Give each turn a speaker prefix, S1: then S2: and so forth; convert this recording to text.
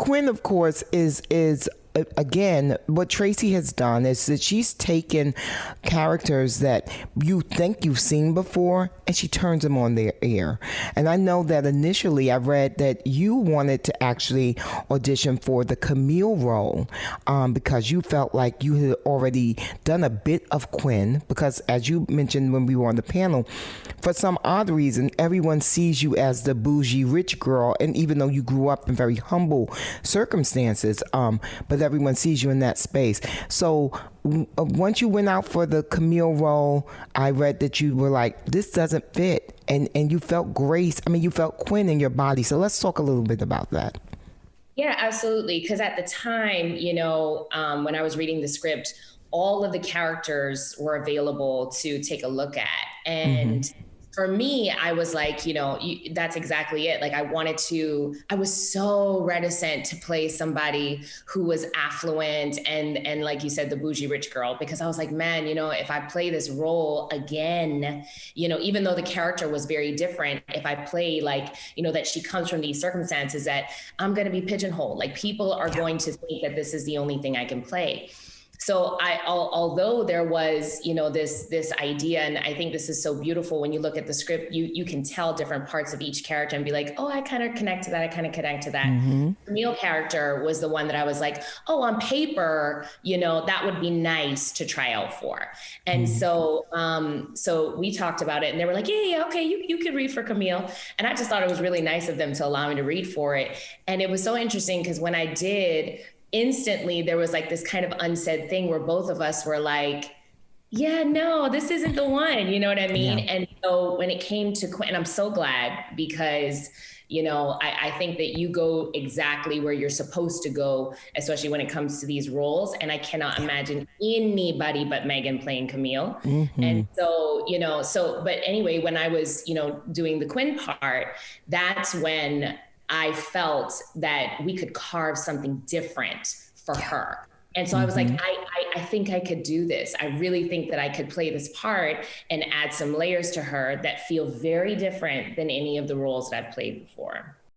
S1: Quinn, of course, is again, what Tracy has done is that she's taken characters that you think you've seen before and she turns them on their ear. And I know that initially I read that you wanted to actually audition for the Camille role because you felt like you had already done a bit of Quinn, because as you mentioned when we were on the panel, for some odd reason, everyone sees you as the bougie rich girl, and even though you grew up in very humble circumstances, but everyone sees you in that space. So once you went out for the Camille role, I read that you were like, this doesn't fit, and you felt Grace. I mean, you felt Quinn in your body. So let's talk a little bit about that.
S2: Yeah, absolutely. Because at the time, when I was reading the script, all of the characters were available to take a look at. And for me, I was like, that's exactly it. Like I was so reticent to play somebody who was affluent and like you said, the bougie rich girl, because I was like, man, if I play this role again, even though the character was very different, if I play like, that she comes from these circumstances, that I'm going to be pigeonholed. Like people are going to think that this is the only thing I can play. So although there was, this idea, and I think this is so beautiful when you look at the script, you can tell different parts of each character and be like, oh, I kind of connect to that. I kind of connect to that. Camille character was the one that I was like, oh, on paper, that would be nice to try out for. And so we talked about it and they were like, yeah, okay, you could read for Camille. And I just thought it was really nice of them to allow me to read for it. And it was so interesting because when I did, instantly there was like this kind of unsaid thing where both of us were like, yeah, no, this isn't the one, you know what I mean? Yeah. And so when it came to Quinn, I'm so glad because, I think that you go exactly where you're supposed to go, especially when it comes to these roles. And I cannot imagine anybody but Megan playing Camille. And so, but anyway, when I was, doing the Quinn part, that's when I felt that we could carve something different for her. And so I was like, I think I could do this. I really think that I could play this part and add some layers to her that feel very different than any of the roles that I've played before.